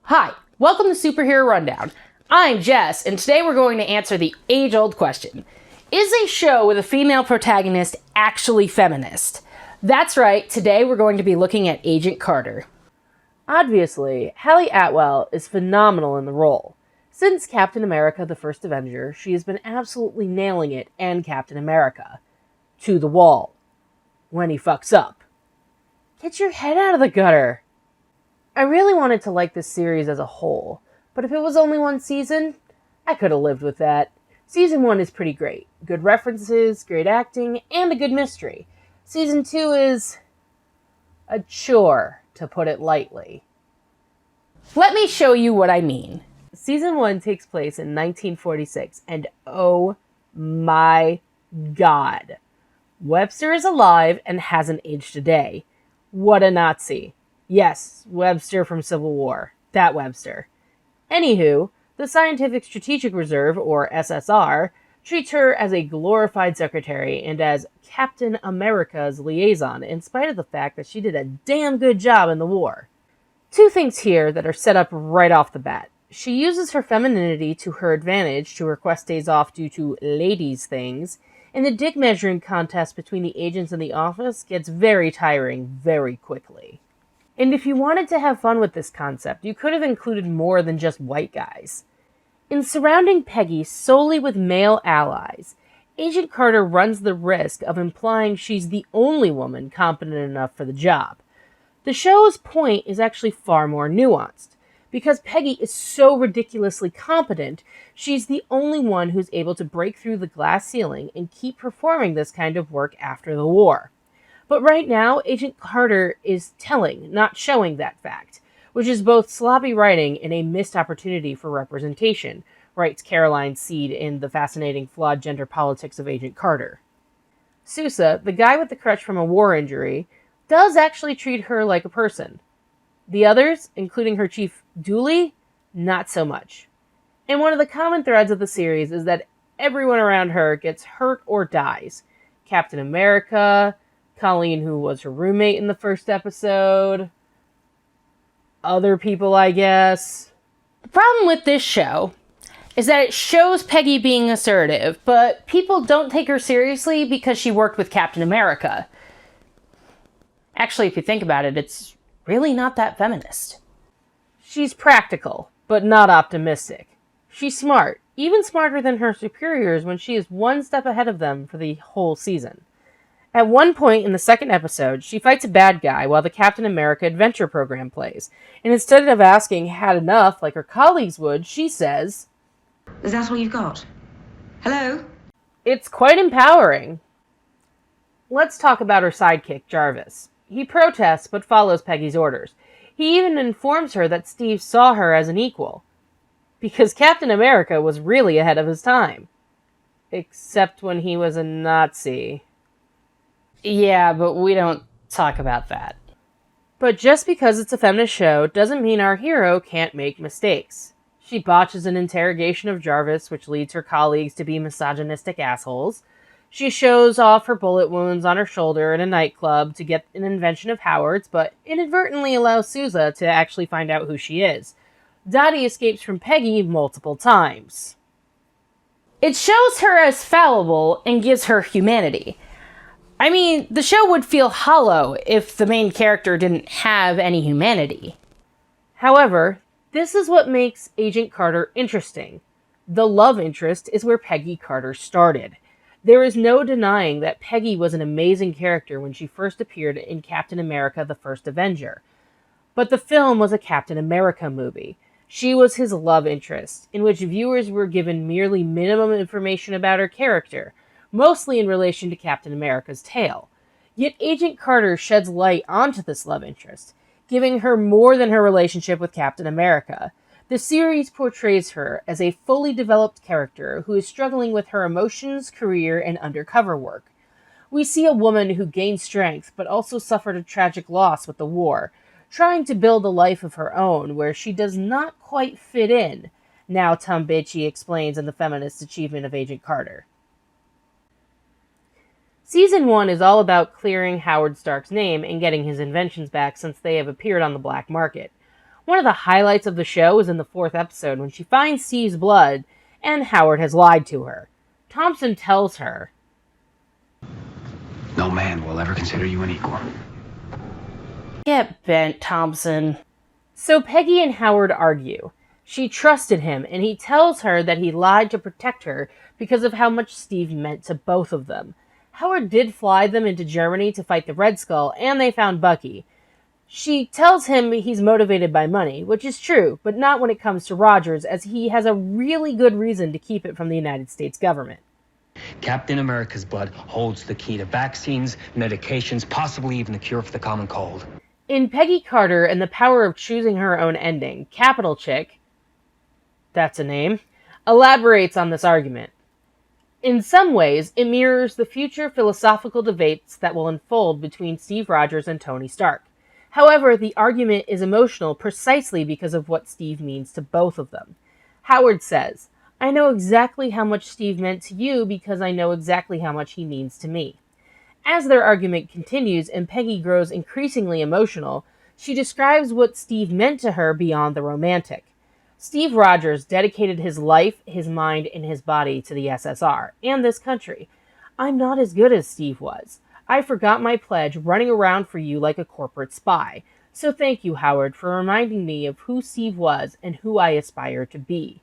Hi, welcome to Superhero Rundown. I'm Jess, and today we're going to answer the age-old question. Is a show with a female protagonist actually feminist? That's right, today we're going to be looking at Agent Carter. Obviously, Hallie Atwell is phenomenal in the role. Since Captain America the First Avenger, she has been absolutely nailing it and Captain America. To the wall. When he fucks up. Get your head out of the gutter! I really wanted to like this series as a whole, but if it was only one season, I could have lived with that. Season 1 is pretty great. Good references, great acting, and a good mystery. Season 2 is a chore, to put it lightly. Let me show you what I mean. Season 1 takes place in 1946, and oh my god. Webster is alive and hasn't aged a day. What a Nazi. Yes, Webster from Civil War. That Webster. Anywho, the Scientific Strategic Reserve, or SSR, treats her as a glorified secretary and as Captain America's liaison, in spite of the fact that she did a damn good job in the war. Two things here that are set up right off the bat. She uses her femininity to her advantage to request days off due to ladies' things, and the dick measuring contest between the agents in the office gets very tiring very quickly. And if you wanted to have fun with this concept, you could have included more than just white guys. In surrounding Peggy solely with male allies, Agent Carter runs the risk of implying she's the only woman competent enough for the job. The show's point is actually far more nuanced. Because Peggy is so ridiculously competent, she's the only one who's able to break through the glass ceiling and keep performing this kind of work after the war. But right now, Agent Carter is telling, not showing that fact, which is both sloppy writing and a missed opportunity for representation, writes Caroline Seed in The Fascinating Flawed Gender Politics of Agent Carter. Sousa, the guy with the crutch from a war injury, does actually treat her like a person. The others, including her chief Dooley, not so much. And one of the common threads of the series is that everyone around her gets hurt or dies. Captain America, Colleen, who was her roommate in the first episode, other people, I guess. The problem with this show is that it shows Peggy being assertive, but people don't take her seriously because she worked with Captain America. Actually, if you think about it, it's really not that feminist. She's practical, but not optimistic. She's smart, even smarter than her superiors when she is one step ahead of them for the whole season. At one point in the second episode, she fights a bad guy while the Captain America Adventure program plays, and instead of asking had enough like her colleagues would, she says, "Is that all you've got? Hello?" It's quite empowering. Let's talk about her sidekick, Jarvis. He protests but follows Peggy's orders. He even informs her that Steve saw her as an equal. Because Captain America was really ahead of his time. Except when he was a Nazi. Yeah, but we don't talk about that. But just because it's a feminist show doesn't mean our hero can't make mistakes. She botches an interrogation of Jarvis, which leads her colleagues to be misogynistic assholes. She shows off her bullet wounds on her shoulder in a nightclub to get an invention of Howard's, but inadvertently allows Sousa to actually find out who she is. Dottie escapes from Peggy multiple times. It shows her as fallible and gives her humanity. I mean, the show would feel hollow if the main character didn't have any humanity. However, this is what makes Agent Carter interesting. The love interest is where Peggy Carter started. There is no denying that Peggy was an amazing character when she first appeared in Captain America the First Avenger. But the film was a Captain America movie. She was his love interest, in which viewers were given merely minimum information about her character, mostly in relation to Captain America's tale. Yet Agent Carter sheds light onto this love interest, giving her more than her relationship with Captain America. The series portrays her as a fully developed character who is struggling with her emotions, career, and undercover work. We see a woman who gained strength but also suffered a tragic loss with the war, trying to build a life of her own where she does not quite fit in, now Tom Bitchy explains in The Feminist Achievement of Agent Carter. Season 1 is all about clearing Howard Stark's name and getting his inventions back since they have appeared on the black market. One of the highlights of the show is in the 4th episode when she finds Steve's blood and Howard has lied to her. Thompson tells her, "No man will ever consider you an equal." Get bent, Thompson. So Peggy and Howard argue. She trusted him, and he tells her that he lied to protect her because of how much Steve meant to both of them. Howard did fly them into Germany to fight the Red Skull, and they found Bucky. She tells him he's motivated by money, which is true, but not when it comes to Rogers, as he has a really good reason to keep it from the United States government. Captain America's blood holds the key to vaccines, medications, possibly even the cure for the common cold. In Peggy Carter and the Power of Choosing Her Own Ending, Capital Chick, that's a name, elaborates on this argument. In some ways, it mirrors the future philosophical debates that will unfold between Steve Rogers and Tony Stark. However, the argument is emotional precisely because of what Steve means to both of them. Howard says, "I know exactly how much Steve meant to you because I know exactly how much he means to me." As their argument continues and Peggy grows increasingly emotional, she describes what Steve meant to her beyond the romantic. Steve Rogers dedicated his life, his mind, and his body to the SSR and this country. I'm not as good as Steve was. I forgot my pledge running around for you like a corporate spy. So thank you, Howard, for reminding me of who Steve was and who I aspire to be.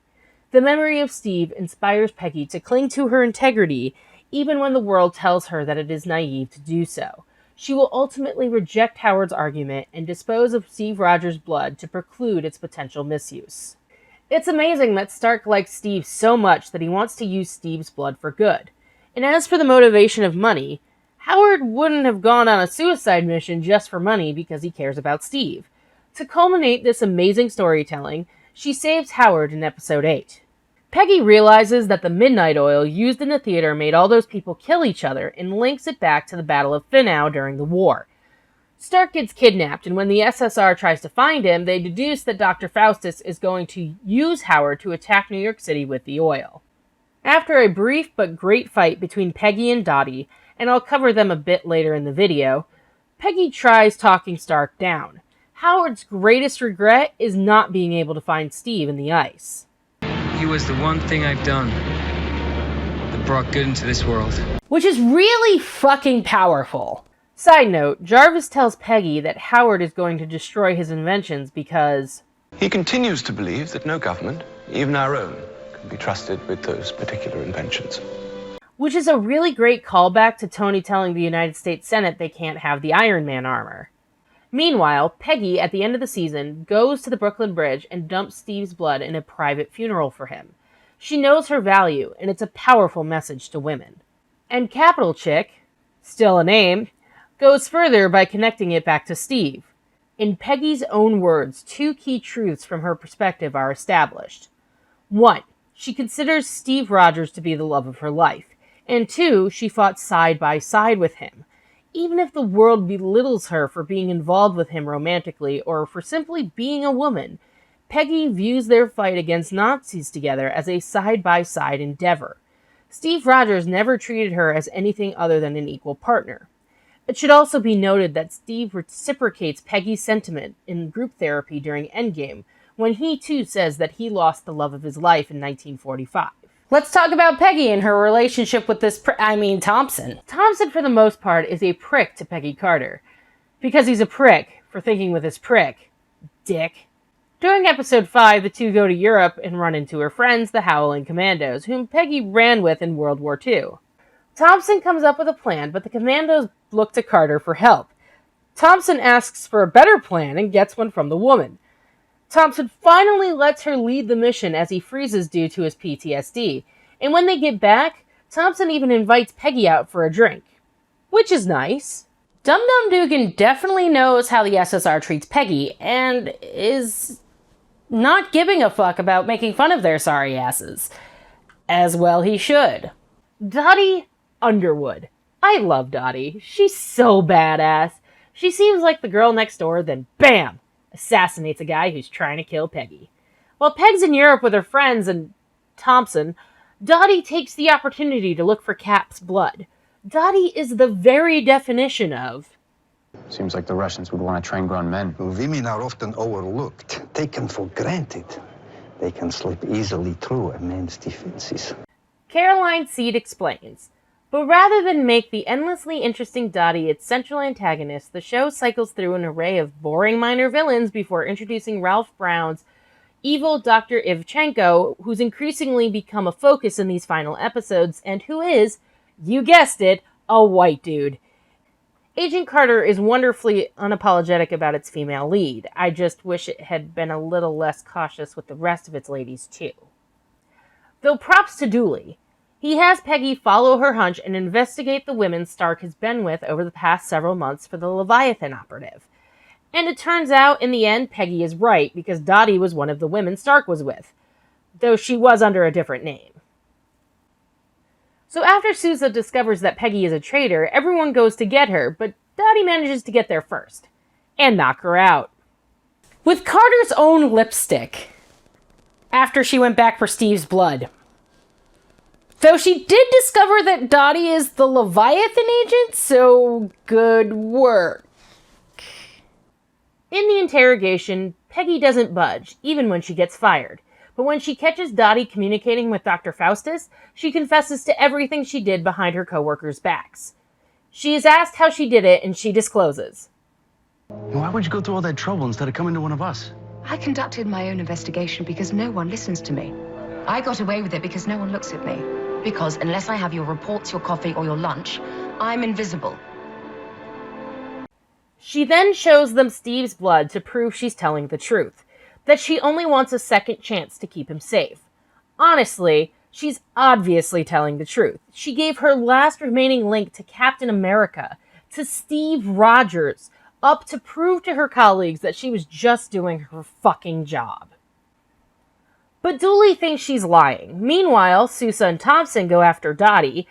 The memory of Steve inspires Peggy to cling to her integrity even when the world tells her that it is naive to do so. She will ultimately reject Howard's argument and dispose of Steve Rogers' blood to preclude its potential misuse. It's amazing that Stark likes Steve so much that he wants to use Steve's blood for good. And as for the motivation of money, Howard wouldn't have gone on a suicide mission just for money because he cares about Steve. To culminate this amazing storytelling, she saves Howard in episode 8. Peggy realizes that the midnight oil used in the theater made all those people kill each other and links it back to the Battle of Finau during the war. Stark gets kidnapped, and when the SSR tries to find him, they deduce that Dr. Faustus is going to use Howard to attack New York City with the oil. After a brief but great fight between Peggy and Dottie, and I'll cover them a bit later in the video, Peggy tries talking Stark down. Howard's greatest regret is not being able to find Steve in the ice. He was the one thing I've done that brought good into this world. Which is really fucking powerful. Side note, Jarvis tells Peggy that Howard is going to destroy his inventions because he continues to believe that no government, even our own, can be trusted with those particular inventions. Which is a really great callback to Tony telling the United States Senate they can't have the Iron Man armor. Meanwhile, Peggy, at the end of the season, goes to the Brooklyn Bridge and dumps Steve's blood in a private funeral for him. She knows her value, and it's a powerful message to women. And Capital Chick, still a name, goes further by connecting it back to Steve. In Peggy's own words, 2 key truths from her perspective are established. 1, she considers Steve Rogers to be the love of her life. And 2, she fought side by side with him. Even if the world belittles her for being involved with him romantically or for simply being a woman, Peggy views their fight against Nazis together as a side-by-side endeavor. Steve Rogers never treated her as anything other than an equal partner. It should also be noted that Steve reciprocates Peggy's sentiment in group therapy during Endgame, when he too says that he lost the love of his life in 1945. Let's talk about Peggy and her relationship with Thompson. Thompson, for the most part, is a prick to Peggy Carter. Because he's a prick for thinking with his prick. Dick. During episode 5, the two go to Europe and run into her friends, the Howling Commandos, whom Peggy ran with in World War II. Thompson comes up with a plan, but the Commandos look to Carter for help. Thompson asks for a better plan and gets one from the woman. Thompson finally lets her lead the mission as he freezes due to his PTSD, and when they get back, Thompson even invites Peggy out for a drink. Which is nice. Dum Dum Dugan definitely knows how the SSR treats Peggy, and is not giving a fuck about making fun of their sorry asses. As well he should. Dottie Underwood. I love Dottie. She's so badass. She seems like the girl next door, then BAM! Assassinates a guy who's trying to kill Peggy. While Peg's in Europe with her friends and Thompson, Dottie takes the opportunity to look for Cap's blood. Dottie is the very definition of Seems like the Russians would want to train grown men. Women are often overlooked, taken for granted. They can slip easily through a man's defenses. Caroline Seed explains, but rather than make the endlessly interesting Dottie its central antagonist, the show cycles through an array of boring minor villains before introducing Ralph Brown's evil Dr. Ivchenko, who's increasingly become a focus in these final episodes, and who is, you guessed it, a white dude. Agent Carter is wonderfully unapologetic about its female lead. I just wish it had been a little less cautious with the rest of its ladies, too. Though props to Dooley, he has Peggy follow her hunch and investigate the women Stark has been with over the past several months for the Leviathan operative. And it turns out, in the end, Peggy is right, because Dottie was one of the women Stark was with, though she was under a different name. So after Sousa discovers that Peggy is a traitor, everyone goes to get her, but Dottie manages to get there first, and knock her out. With Carter's own lipstick, after she went back for Steve's blood. Though she did discover that Dottie is the Leviathan agent, so good work. In the interrogation, Peggy doesn't budge, even when she gets fired. But when she catches Dottie communicating with Dr. Faustus, she confesses to everything she did behind her coworkers' backs. She is asked how she did it, and she discloses. Why would you go through all that trouble instead of coming to one of us? I conducted my own investigation because no one listens to me. I got away with it because no one looks at me. Because unless I have your reports, your coffee, or your lunch, I'm invisible. She then shows them Steve's blood to prove she's telling the truth, that she only wants a second chance to keep him safe. Honestly, she's obviously telling the truth. She gave her last remaining link to Captain America, to Steve Rogers, up to prove to her colleagues that she was just doing her fucking job. But Dooley thinks she's lying. Meanwhile, Sousa and Thompson go after Dottie,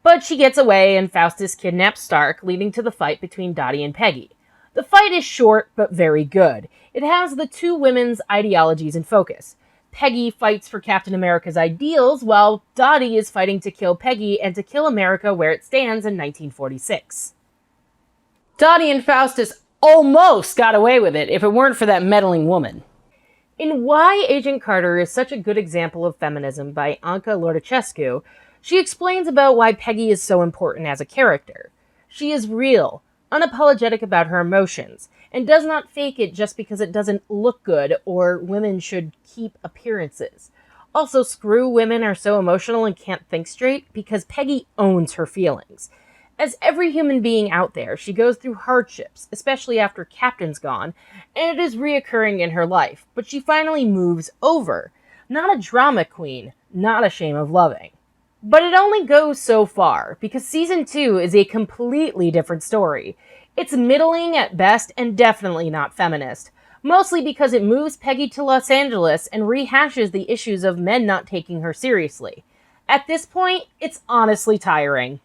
but she gets away and Faustus kidnaps Stark, leading to the fight between Dottie and Peggy. The fight is short, but very good. It has the two women's ideologies in focus. Peggy fights for Captain America's ideals, while Dottie is fighting to kill Peggy and to kill America where it stands in 1946. Dottie and Faustus almost got away with it if it weren't for that meddling woman. In Why Agent Carter is Such a Good Example of Feminism by Anca Lordacescu, she explains about why Peggy is so important as a character. She is real, unapologetic about her emotions, and does not fake it just because it doesn't look good or women should keep appearances. Also, screw women are so emotional and can't think straight because Peggy owns her feelings. As every human being out there, she goes through hardships, especially after Captain's gone, and it is reoccurring in her life, but she finally moves over. Not a drama queen, not ashamed of loving. But it only goes so far, because Season 2 is a completely different story. It's middling at best and definitely not feminist, mostly because it moves Peggy to Los Angeles and rehashes the issues of men not taking her seriously. At this point, it's honestly tiring.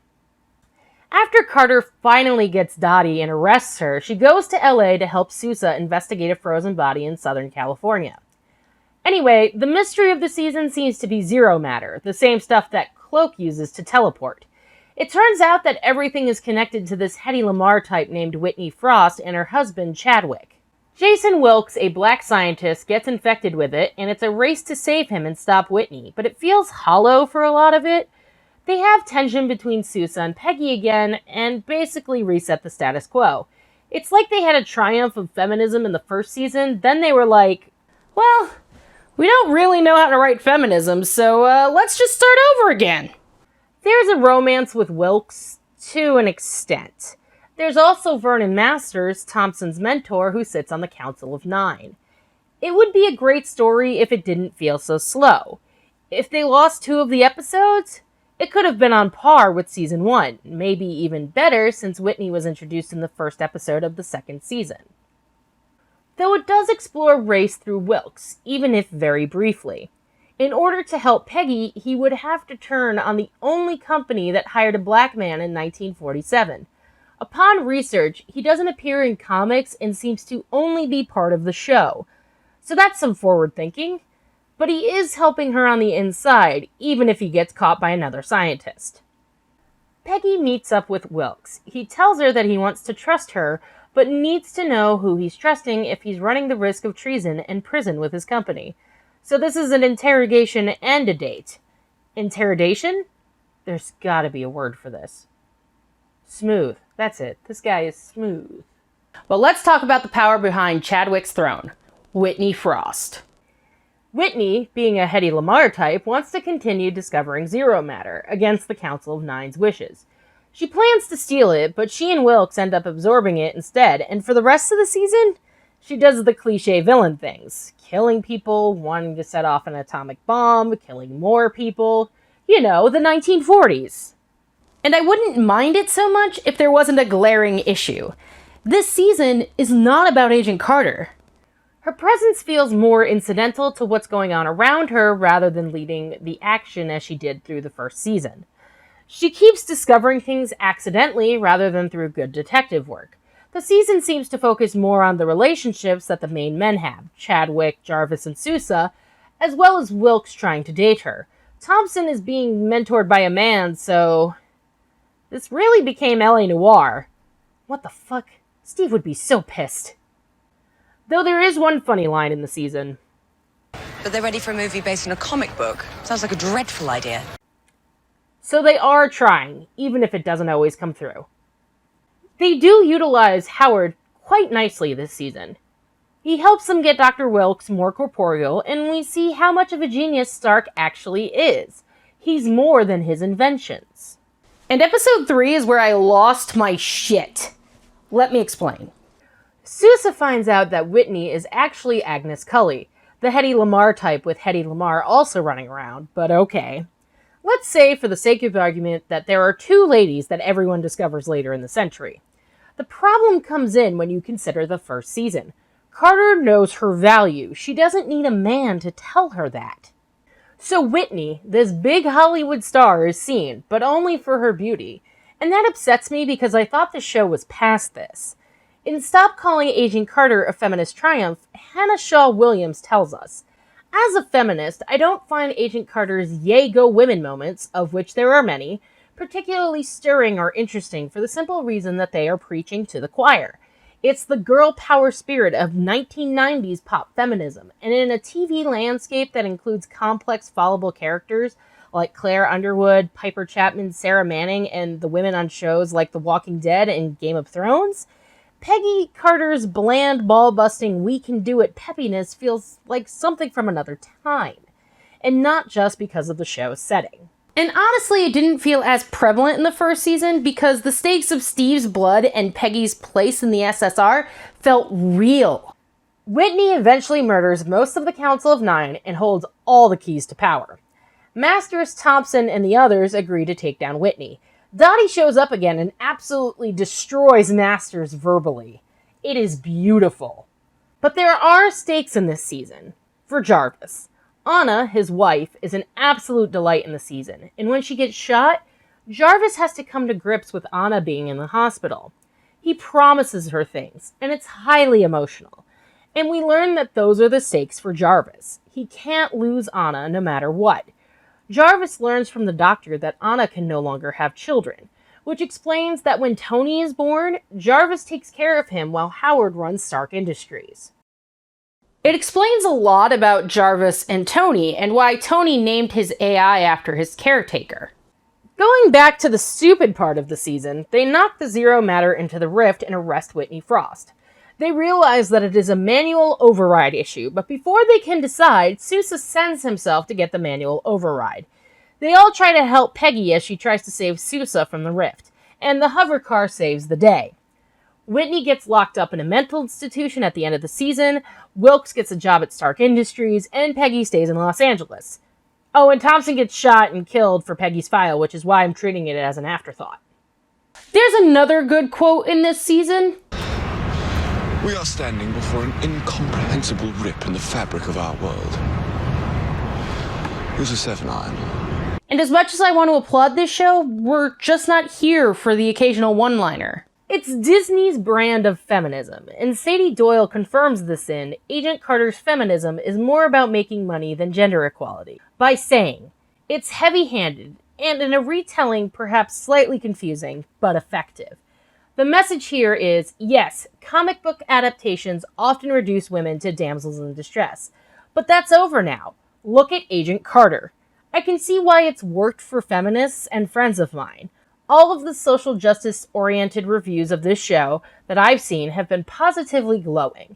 After Carter finally gets Dottie and arrests her, she goes to LA to help Sousa investigate a frozen body in Southern California. Anyway, the mystery of the season seems to be zero matter, the same stuff that Cloak uses to teleport. It turns out that everything is connected to this Hedy Lamarr type named Whitney Frost and her husband Chadwick. Jason Wilkes, a black scientist, gets infected with it, and it's a race to save him and stop Whitney, but it feels hollow for a lot of it. They have tension between Sousa and Peggy again, and basically reset the status quo. It's like they had a triumph of feminism in the first season, then they were like, well, we don't really know how to write feminism, so let's just start over again. There's a romance with Wilkes, to an extent. There's also Vernon Masters, Thompson's mentor, who sits on the Council of Nine. It would be a great story if it didn't feel so slow. If they lost 2 of the episodes, it could have been on par with Season 1, maybe even better since Whitney was introduced in the first episode of the second season. Though it does explore race through Wilkes, even if very briefly. In order to help Peggy, he would have to turn on the only company that hired a black man in 1947. Upon research, he doesn't appear in comics and seems to only be part of the show. So that's some forward thinking. But he is helping her on the inside, even if he gets caught by another scientist. Peggy meets up with Wilkes. He tells her that he wants to trust her, but needs to know who he's trusting if he's running the risk of treason and prison with his company. So this is an interrogation and a date. Interrogation? There's gotta be a word for this. Smooth. That's it. This guy is smooth. But let's talk about the power behind Chadwick's throne, Whitney Frost. Whitney, being a Hedy Lamarr type, wants to continue discovering zero matter, against the Council of Nine's wishes. She plans to steal it, but she and Wilkes end up absorbing it instead, and for the rest of the season, she does the cliche villain things. Killing people, wanting to set off an atomic bomb, killing more people. You know, the 1940s. And I wouldn't mind it so much if there wasn't a glaring issue. This season is not about Agent Carter. Her presence feels more incidental to what's going on around her rather than leading the action as she did through the first season. She keeps discovering things accidentally rather than through good detective work. The season seems to focus more on the relationships that the main men have, Chadwick, Jarvis, and Sousa, as well as Wilkes trying to date her. Thompson is being mentored by a man, so this really became L.A. Noire. What the fuck? Steve would be so pissed. Though there is one funny line in the season. But they're ready for a movie based on a comic book. Sounds like a dreadful idea. So they are trying, even if it doesn't always come through. They do utilize Howard quite nicely this season. He helps them get Dr. Wilkes more corporeal, and we see how much of a genius Stark actually is. He's more than his inventions. And episode 3 is where I lost my shit. Let me explain. Sousa finds out that Whitney is actually Agnes Cully, the Hedy Lamarr type with Hedy Lamarr also running around, but okay. Let's say, for the sake of argument, that there are two ladies that everyone discovers later in the century. The problem comes in when you consider the first season. Carter knows her value. She doesn't need a man to tell her that. So Whitney, this big Hollywood star, is seen, but only for her beauty. And that upsets me because I thought the show was past this. In Stop Calling Agent Carter a Feminist Triumph, Hannah Shaw Williams tells us, as a feminist, I don't find Agent Carter's yay go women moments, of which there are many, particularly stirring or interesting for the simple reason that they are preaching to the choir. It's the girl power spirit of 1990s pop feminism, and in a TV landscape that includes complex, fallible characters like Claire Underwood, Piper Chapman, Sarah Manning, and the women on shows like The Walking Dead and Game of Thrones, Peggy Carter's bland, ball-busting, we-can-do-it peppiness feels like something from another time, and not just because of the show's setting. And honestly, it didn't feel as prevalent in the first season because the stakes of Steve's blood and Peggy's place in the SSR felt real. Whitney eventually murders most of the Council of Nine and holds all the keys to power. Masters, Thompson, and the others agree to take down Whitney. Dottie shows up again and absolutely destroys Masters verbally. It is beautiful. But there are stakes in this season. For Jarvis. Anna, his wife, is an absolute delight in the season, and when she gets shot, Jarvis has to come to grips with Anna being in the hospital. He promises her things, and it's highly emotional. And we learn that those are the stakes for Jarvis. He can't lose Anna no matter what. Jarvis learns from the doctor that Anna can no longer have children, which explains that when Tony is born, Jarvis takes care of him while Howard runs Stark Industries. It explains a lot about Jarvis and Tony, and why Tony named his AI after his caretaker. Going back to the stupid part of the season, they knock the zero matter into the rift and arrest Whitney Frost. They realize that it is a manual override issue, but before they can decide, Sousa sends himself to get the manual override. They all try to help Peggy as she tries to save Sousa from the rift, and the hover car saves the day. Whitney gets locked up in a mental institution at the end of the season, Wilkes gets a job at Stark Industries, and Peggy stays in Los Angeles. Oh, and Thompson gets shot and killed for Peggy's file, which is why I'm treating it as an afterthought. There's another good quote in this season. We are standing before an incomprehensible rip in the fabric of our world. Here's a 7-iron. And as much as I want to applaud this show, we're just not here for the occasional one-liner. It's Disney's brand of feminism, and Sadie Doyle confirms this in Agent Carter's feminism is more about making money than gender equality, by saying, it's heavy-handed, and in a retelling perhaps slightly confusing, but effective. The message here is, yes, comic book adaptations often reduce women to damsels in distress. But that's over now. Look at Agent Carter. I can see why it's worked for feminists and friends of mine. All of the social justice-oriented reviews of this show that I've seen have been positively glowing.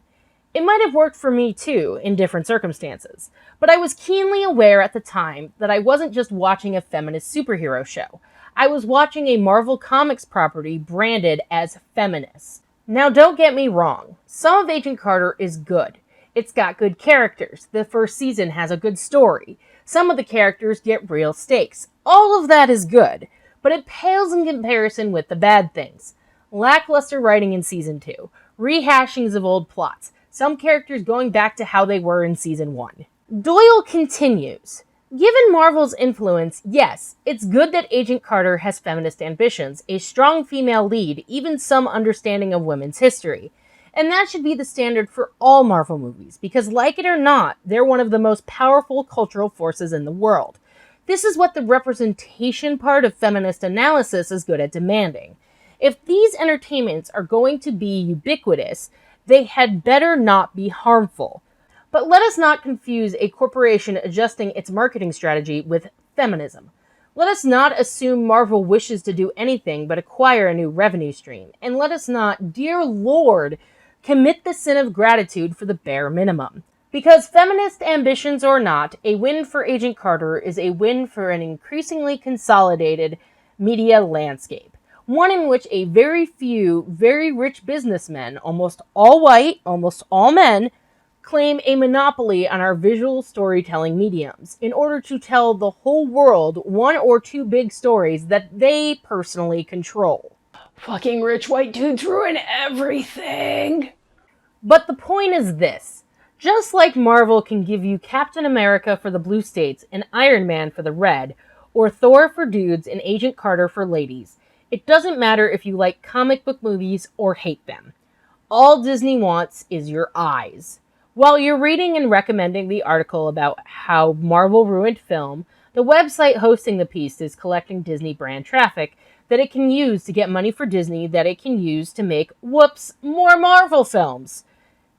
It might have worked for me too, in different circumstances, but I was keenly aware at the time that I wasn't just watching a feminist superhero show. I was watching a Marvel Comics property branded as Feminist. Now don't get me wrong, some of Agent Carter is good. It's got good characters, the first season has a good story, some of the characters get real stakes. All of that is good, but it pales in comparison with the bad things. Lackluster writing in Season 2, rehashings of old plots, some characters going back to how they were in Season 1. Doyle continues, given Marvel's influence, yes, it's good that Agent Carter has feminist ambitions, a strong female lead, even some understanding of women's history. And that should be the standard for all Marvel movies, because like it or not, they're one of the most powerful cultural forces in the world. This is what the representation part of feminist analysis is good at demanding. If these entertainments are going to be ubiquitous, they had better not be harmful. But let us not confuse a corporation adjusting its marketing strategy with feminism. Let us not assume Marvel wishes to do anything but acquire a new revenue stream. And let us not, dear Lord, commit the sin of gratitude for the bare minimum. Because feminist ambitions or not, a win for Agent Carter is a win for an increasingly consolidated media landscape. One in which a very few, very rich businessmen, almost all white, almost all men, claim a monopoly on our visual storytelling mediums in order to tell the whole world one or two big stories that they personally control. Fucking rich white dudes ruin everything! But the point is this. Just like Marvel can give you Captain America for the blue states and Iron Man for the red, or Thor for dudes and Agent Carter for ladies, it doesn't matter if you like comic book movies or hate them. All Disney wants is your eyes. While you're reading and recommending the article about how Marvel ruined film, the website hosting the piece is collecting Disney brand traffic that it can use to get money for Disney that it can use to make, whoops, more Marvel films.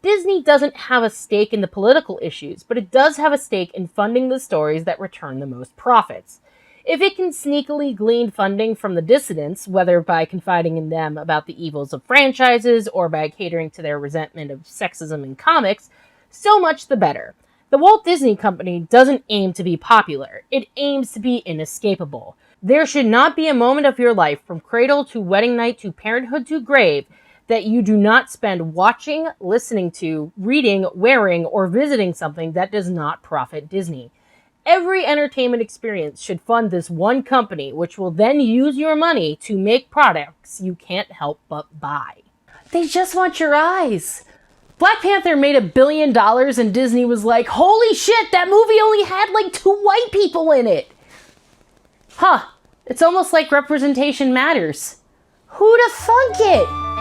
Disney doesn't have a stake in the political issues, but it does have a stake in funding the stories that return the most profits. If it can sneakily glean funding from the dissidents, whether by confiding in them about the evils of franchises or by catering to their resentment of sexism in comics, so much the better. The Walt Disney Company doesn't aim to be popular. It aims to be inescapable. There should not be a moment of your life, from cradle to wedding night to parenthood to grave, that you do not spend watching, listening to, reading, wearing, or visiting something that does not profit Disney. Every entertainment experience should fund this one company, which will then use your money to make products you can't help but buy. They just want your eyes. Black Panther made $1 billion and Disney was like, holy shit, that movie only had like 2 white people in it. Huh, it's almost like representation matters. Who'da thunk it?